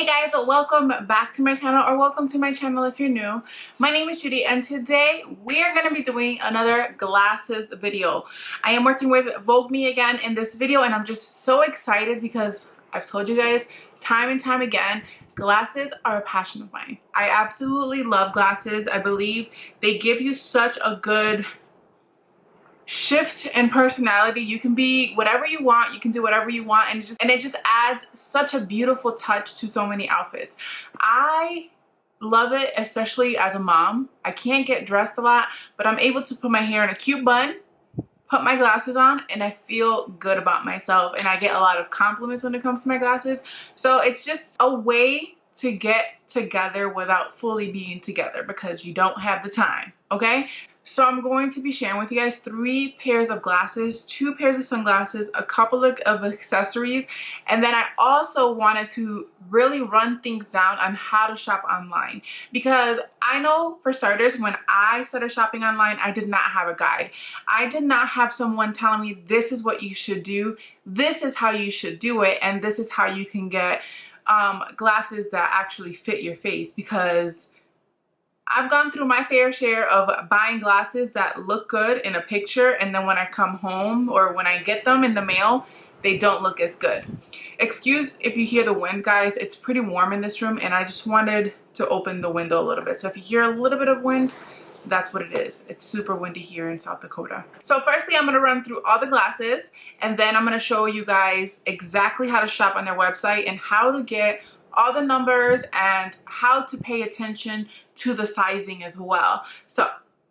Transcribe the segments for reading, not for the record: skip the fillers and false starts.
Guys, welcome back to my channel, or welcome to my channel if you're new. My name is Judy and today we are going to be doing another glasses video. I am working with Voogueme again in this video and I'm just so excited because I've told you guys time and time again, glasses are a passion of mine. I absolutely love glasses. I believe they give you such a good shift in personality. You can be whatever you want, you can do whatever you want, and it just adds such a beautiful touch to so many outfits. I love it, especially as a mom. I can't get dressed a lot, but I'm able to put my hair in a cute bun, put my glasses on, and I feel good about myself, and I get a lot of compliments when it comes to my glasses. So it's just a way to get together without fully being together because you don't have the time, okay? So I'm going to be sharing with you guys 3 pairs of glasses, 2 pairs of sunglasses, a couple of accessories, and then I also wanted to really run things down on how to shop online, because I know for starters, when I started shopping online, I did not have a guide. I did not have someone telling me this is what you should do, this is how you should do it, and this is how you can get glasses that actually fit your face, because I've gone through my fair share of buying glasses that look good in a picture, and then when I come home or when I get them in the mail, they don't look as good. Excuse if you hear the wind, guys. It's pretty warm in this room and I just wanted to open the window a little bit. So if you hear a little bit of wind, that's what it is. It's super windy here in South Dakota. So firstly, I'm gonna run through all the glasses and then I'm gonna show you guys exactly how to shop on their website and how to get all the numbers and how to pay attention to the sizing as well. So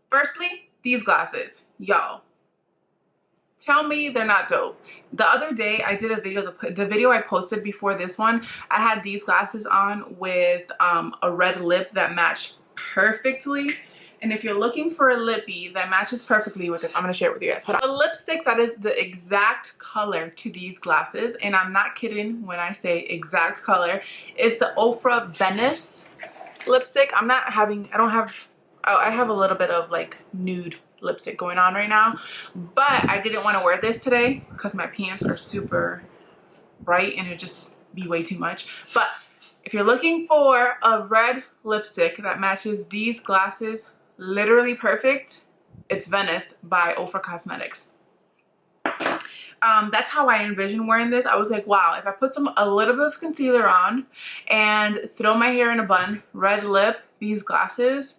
firstly, these glasses, y'all, tell me they're not dope. The other day I did a video, the video I posted before this one, I had these glasses on with a red lip that matched perfectly. And if you're looking for a lippy that matches perfectly with this, I'm going to share it with you guys. A lipstick that is the exact color to these glasses, and I'm not kidding when I say exact color, is the Ofra Venice lipstick. I have a little bit of like nude lipstick going on right now, but I didn't want to wear this today because my pants are super bright and it'd just be way too much. But if you're looking for a red lipstick that matches these glasses literally perfect, it's Venice by Ofra Cosmetics. That's how I envision wearing this. I was like, wow, if I put a little bit of concealer on and throw my hair in a bun, red lip, these glasses,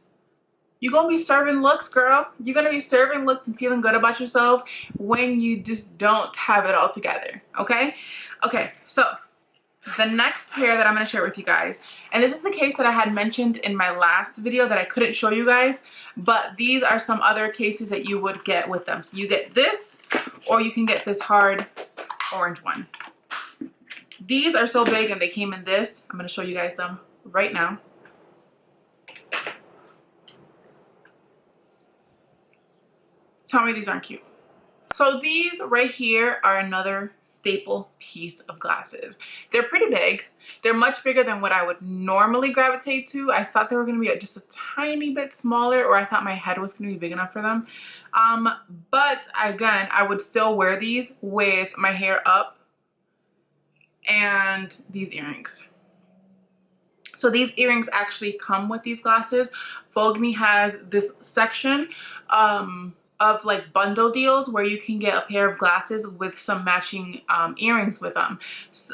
you're gonna be serving looks, girl. You're gonna be serving looks and feeling good about yourself when you just don't have it all together, okay? Okay, so the next pair that I'm going to share with you guys, and this is the case that I had mentioned in my last video that I couldn't show you guys, but these are some other cases that you would get with them. So you get this, or you can get this hard orange one. These are so big and they came in this. I'm going to show you guys them right now. Tell me these aren't cute. So these right here are another staple piece of glasses. They're pretty big. They're much bigger than what I would normally gravitate to. I thought they were going to be just a tiny bit smaller, or I thought my head was going to be big enough for them. But again, I would still wear these with my hair up and these earrings. So these earrings actually come with these glasses. Voogueme has this section of like bundle deals where you can get a pair of glasses with some matching earrings with them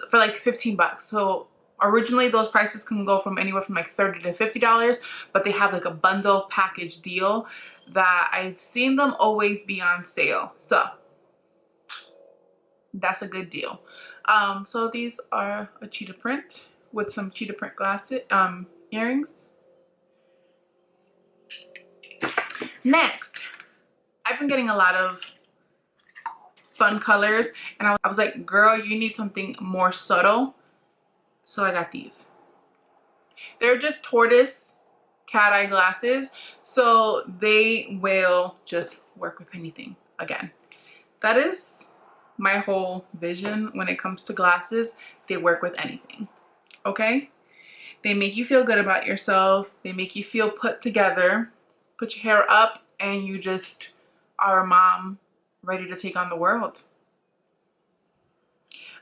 for like 15 bucks. So originally those prices can go from anywhere from like $30 to $50, but they have like a bundle package deal that I've seen them always be on sale. So that's a good deal. So these are a cheetah print with some cheetah print glasses, earrings. Next, I've been getting a lot of fun colors and I was like, girl, you need something more subtle. So I got these. They're just tortoise cat eye glasses, so they will just work with anything. Again, that is my whole vision when it comes to glasses. They work with anything, okay? They make you feel good about yourself. They make you feel put together. Put your hair up and you just are a mom ready to take on the world.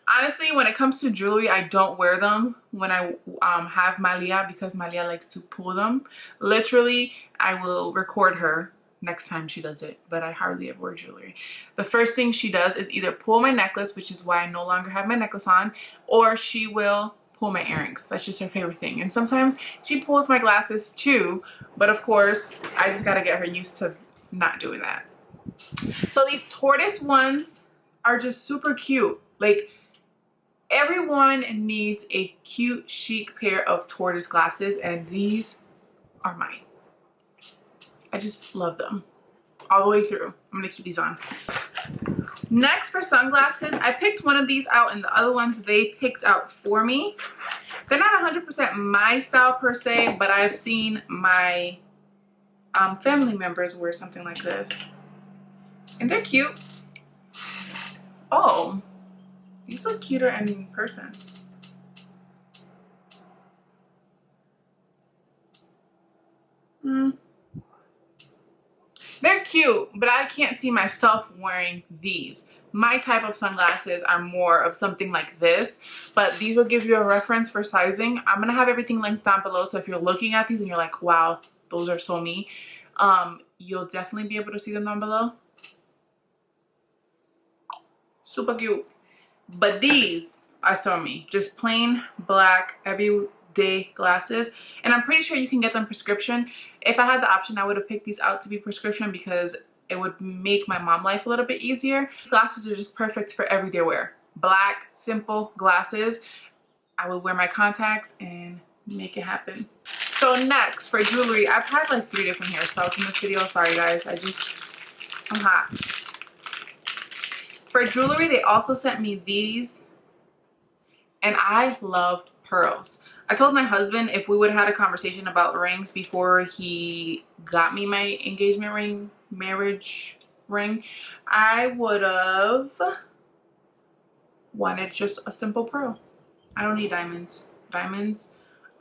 Honestly, when it comes to jewelry, I don't wear them when I have Malia, because Malia likes to pull them. Literally, I will record her next time she does it, but I hardly ever wear jewelry. The first thing she does is either pull my necklace, which is why I no longer have my necklace on, or she will pull my earrings. That's just her favorite thing. And sometimes she pulls my glasses too, but of course, I just gotta get her used to not doing that. So these tortoise ones are just super cute. Like, everyone needs a cute, chic pair of tortoise glasses, and these are mine. I just love them all the way through. I'm gonna keep these on. Next, for sunglasses, I picked one of these out, and the other ones they picked out for me. They're not 100% my style per se, but I've seen my family members wear something like this, and they're cute. Oh, these look cuter in person. They're cute, but I can't see myself wearing these. My type of sunglasses are more of something like this, but these will give you a reference for sizing. I'm gonna have everything linked down below, so if you're looking at these and you're like, wow, those are so me, you'll definitely be able to see them down below. Super cute. But these are so me. Just plain black everyday glasses, and I'm pretty sure you can get them prescription. If I had the option, I would have picked these out to be prescription because it would make my mom life a little bit easier. Glasses are just perfect for everyday wear. Black, simple glasses. I would wear my contacts and make it happen. So next, for jewelry, I've had like 3 different hairstyles in this video. Sorry guys, I'm hot. For jewelry, they also sent me these, and I love pearls. I told my husband if we would have had a conversation about rings before he got me my engagement ring, marriage ring, I would have wanted just a simple pearl. I don't need diamonds. Diamonds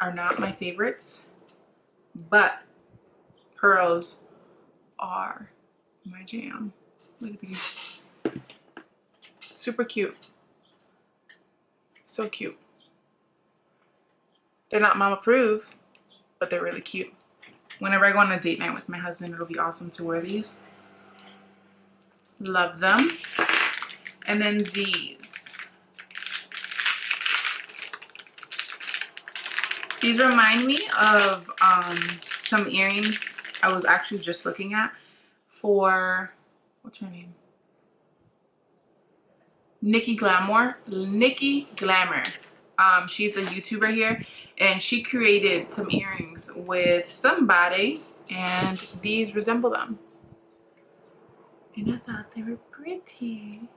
are not my favorites, but pearls are my jam. Look at these. Super cute. So cute. They're not mom approved, but they're really cute. Whenever I go on a date night with my husband, it'll be awesome to wear these. Love them. And then these. These remind me of some earrings I was actually just looking at for, what's her name? Nikki Glamour. Nikki Glamour. She's a YouTuber here, and she created some earrings with somebody, and these resemble them. And I thought they were pretty.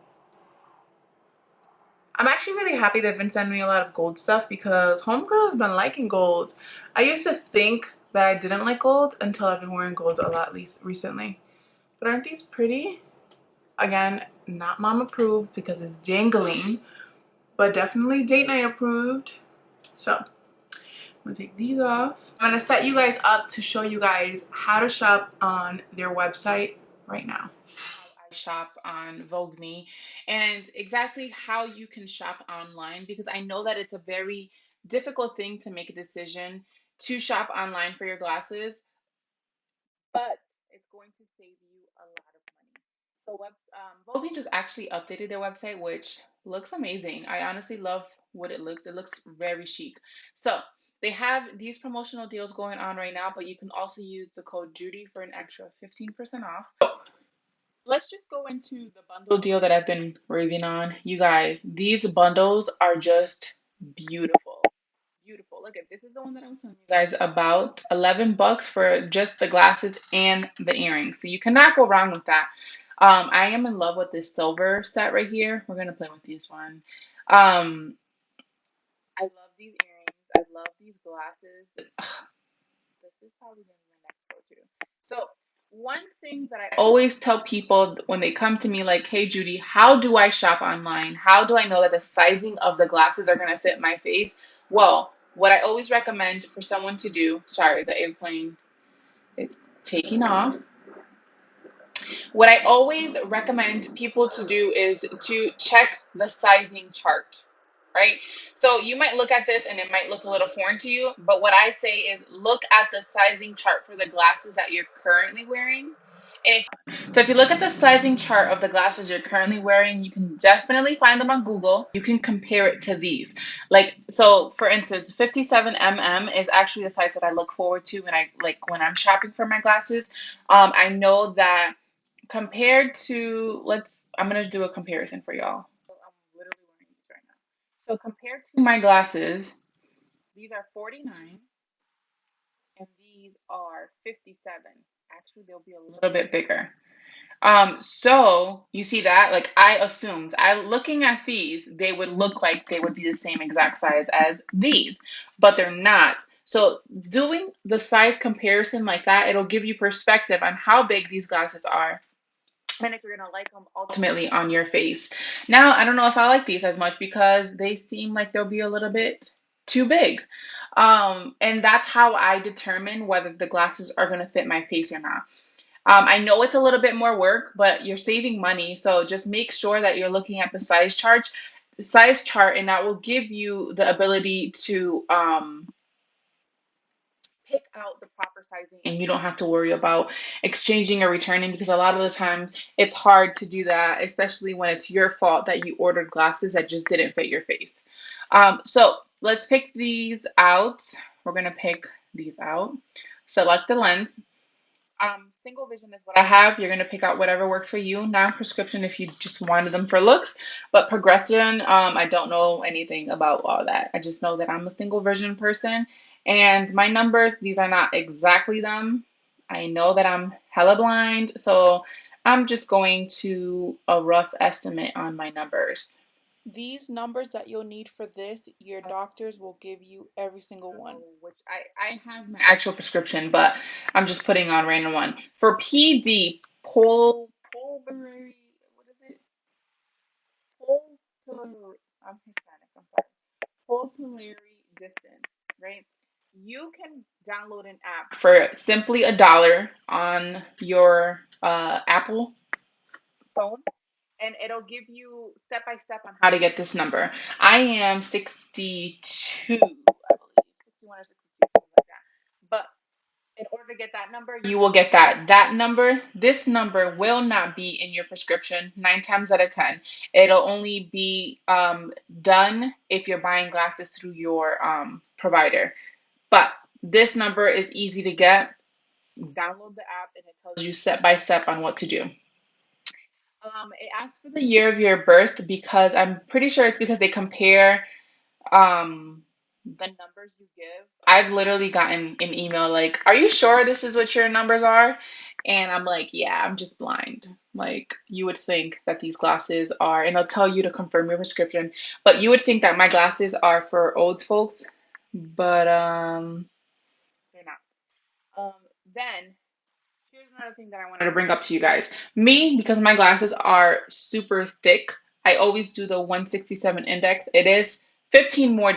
I'm actually really happy they've been sending me a lot of gold stuff because homegirl has been liking gold. I used to think that I didn't like gold until I've been wearing gold a lot recently. But aren't these pretty? Again, not mom approved because it's jangling, but definitely date night approved. So I'm gonna take these off. I'm gonna set you guys up to show you guys how to shop on their website right now. I shop on Voogueme and exactly how you can shop online, because I know that it's a very difficult thing to make a decision to shop online for your glasses, but it's going to save you a lot of money. So Voogueme just actually updated their website, which looks amazing. I honestly love what it looks. It looks very chic. So they have these promotional deals going on right now, but you can also use the code Judy for an extra 15% off. Let's just go into the bundle deal that I've been raving on. You guys, these bundles are just beautiful. Beautiful. Look at this is the one that I was telling you guys about. 11 bucks for just the glasses and the earrings. So you cannot go wrong with that. I am in love with this silver set right here. We're gonna play with this one. I love these earrings. I love these glasses. This is probably gonna be my next go-to. So one thing that I always tell people when they come to me like, hey Judy, how do I shop online? How do I know that the sizing of the glasses are gonna fit my face? Well, what I always recommend for someone to do, sorry, the airplane is taking off. What I always recommend people to do is to check the sizing chart, right? So you might look at this and it might look a little foreign to you, but what I say is look at the sizing chart for the glasses that you're currently wearing. So if you look at the sizing chart of the glasses you're currently wearing, you can definitely find them on Google. You can compare it to these. Like, so for instance, 57 mm is actually a size that I look forward to when I'm shopping for my glasses. I know that compared to, I'm gonna do a comparison for y'all. So I'm literally wearing these right now. So compared to my glasses, these are 49 and these are 57. Actually, they'll be a little bit bigger. So you see that, like I assumed, looking at these, they would look like they would be the same exact size as these, but they're not. So doing the size comparison like that, it'll give you perspective on how big these glasses are and if you're gonna like them ultimately on your face. Now, I don't know if I like these as much because they seem like they'll be a little bit too big. And that's how I determine whether the glasses are gonna fit my face or not. I know it's a little bit more work, but you're saving money. So just make sure that you're looking at the size chart, and that will give you the ability to pick out the proper sizing and you don't have to worry about exchanging or returning because a lot of the times it's hard to do that, especially when it's your fault that you ordered glasses that just didn't fit your face. So let's pick these out. We're going to pick these out. Select the lens. Single vision is what I have. You're gonna pick out whatever works for you. Non-prescription if you just wanted them for looks, but progression, I don't know anything about all that. I just know that I'm a single vision person, and my numbers, these are not exactly them. I know that I'm hella blind, so I'm just going to a rough estimate on my numbers. These numbers that you'll need for this, your doctors will give you every single one. Which I have my actual prescription, but I'm just putting on random one. For PD, pulmonary, what is it? Pulmonary, I'm Hispanic, I'm sorry. Pulmonary distance, right? You can download an app for simply $1 on your Apple phone, and it'll give you step by step on how to get this number. I am 62, I believe, 61 or 62, something like that. But in order to get that number, you will get that number. This number will not be in your prescription 9 times out of 10. It'll only be done if you're buying glasses through your provider. But this number is easy to get. Download the app and it tells you step by step on what to do. It asks for the year of your birth because I'm pretty sure it's because they compare the numbers you give. I've literally gotten an email like, "Are you sure this is what your numbers are?" And I'm like, "Yeah, I'm just blind." Like you would think that these glasses are, and they'll tell you to confirm your prescription, but you would think that my glasses are for old folks, but they're not. Um, then here's another thing that I wanted to bring up to you guys. Me, because my glasses are super thick, I always do the 167 index. It is $15 more,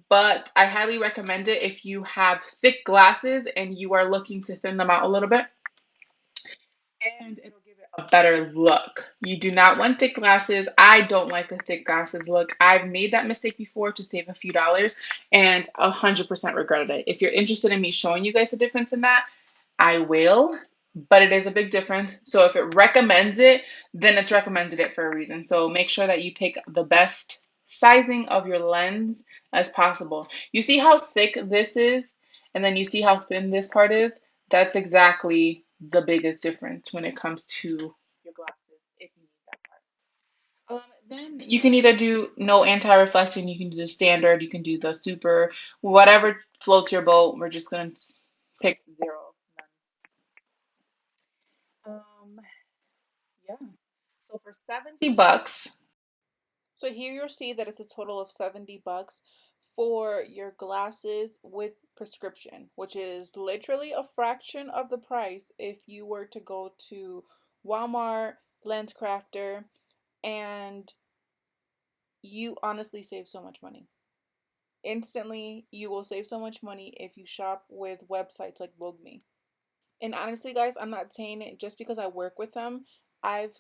but I highly recommend it if you have thick glasses and you are looking to thin them out a little bit, and it'll give it a better look. You do not want thick glasses. I don't like the thick glasses look. I've made that mistake before to save a few dollars and 100% regretted it. If you're interested in me showing you guys the difference in that, I will, but it is a big difference. So if it recommends it, then it's recommended it for a reason. So make sure that you pick the best sizing of your lens as possible. You see how thick this is, and then you see how thin this part is? That's exactly the biggest difference when it comes to your glasses if you need that part. Then you can either do no anti-reflecting, you can do the standard, you can do the super, whatever floats your boat. We're just gonna pick zero. Um, yeah. So for $70, So here you'll see that it's a total of $70 for your glasses with prescription, which is literally a fraction of the price if you were to go to Walmart, LensCrafter, and you honestly save so much money. Instantly, you will save so much money if you shop with websites like Voogueme. And honestly, guys, I'm not saying it just because I work with them. I've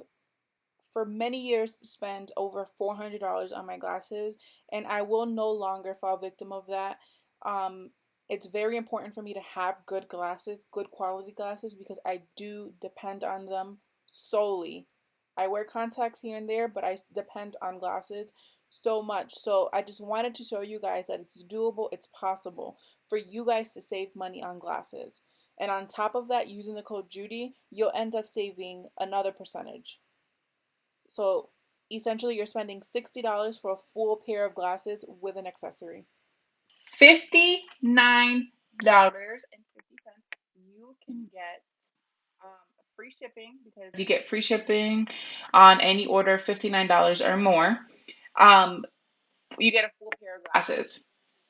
for many years spent over $400 on my glasses, and I will no longer fall victim of that. Um, it's very important for me to have good glasses, good quality glasses, because I do depend on them solely. I wear contacts here and there, but I depend on glasses so much. So I just wanted to show you guys that it's doable, it's possible for you guys to save money on glasses. And on top of that, using the code Judy, you'll end up saving another percentage. So essentially, you're spending $60 for a full pair of glasses with an accessory. $59.50. You can get free shipping because you get free shipping on any order $59 or more. You get a full pair of glasses.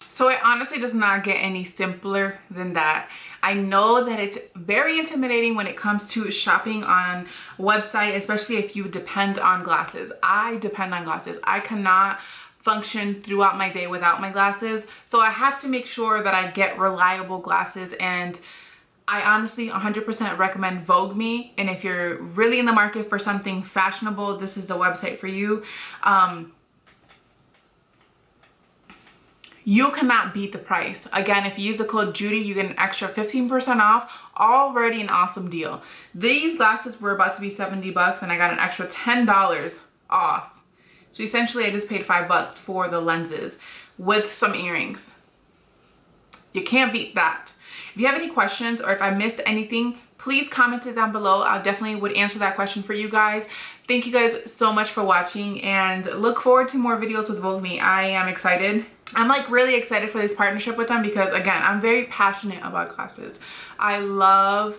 So it honestly does not get any simpler than that. I know that it's very intimidating when it comes to shopping on a website, especially if you depend on glasses. I depend on glasses. I cannot function throughout my day without my glasses. So I have to make sure that I get reliable glasses, and I honestly 100% recommend Voogueme. And if you're really in the market for something fashionable, this is the website for you. You cannot beat the price. Again, if you use the code Judy, you get an extra 15% off. Already an awesome deal. These glasses were about to be 70 bucks and I got an extra $10 off. So essentially I just paid $5 for the lenses with some earrings. You can't beat that. If you have any questions or if I missed anything, please comment it down below. I definitely would answer that question for you guys. Thank you guys so much for watching, and look forward to more videos with Voogueme. I am excited. I'm like really excited for this partnership with them because again, I'm very passionate about glasses. I love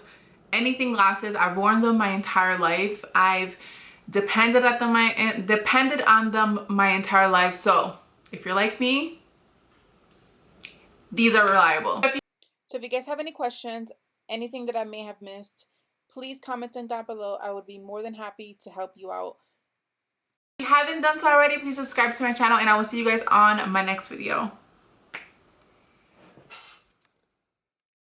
anything glasses. I've worn them my entire life. I've depended on them my entire life. So if you're like me, these are reliable. So if you guys have any questions, anything that I may have missed, please comment them down below. I would be more than happy to help you out. If you haven't done so already, please subscribe to my channel and I will see you guys on my next video.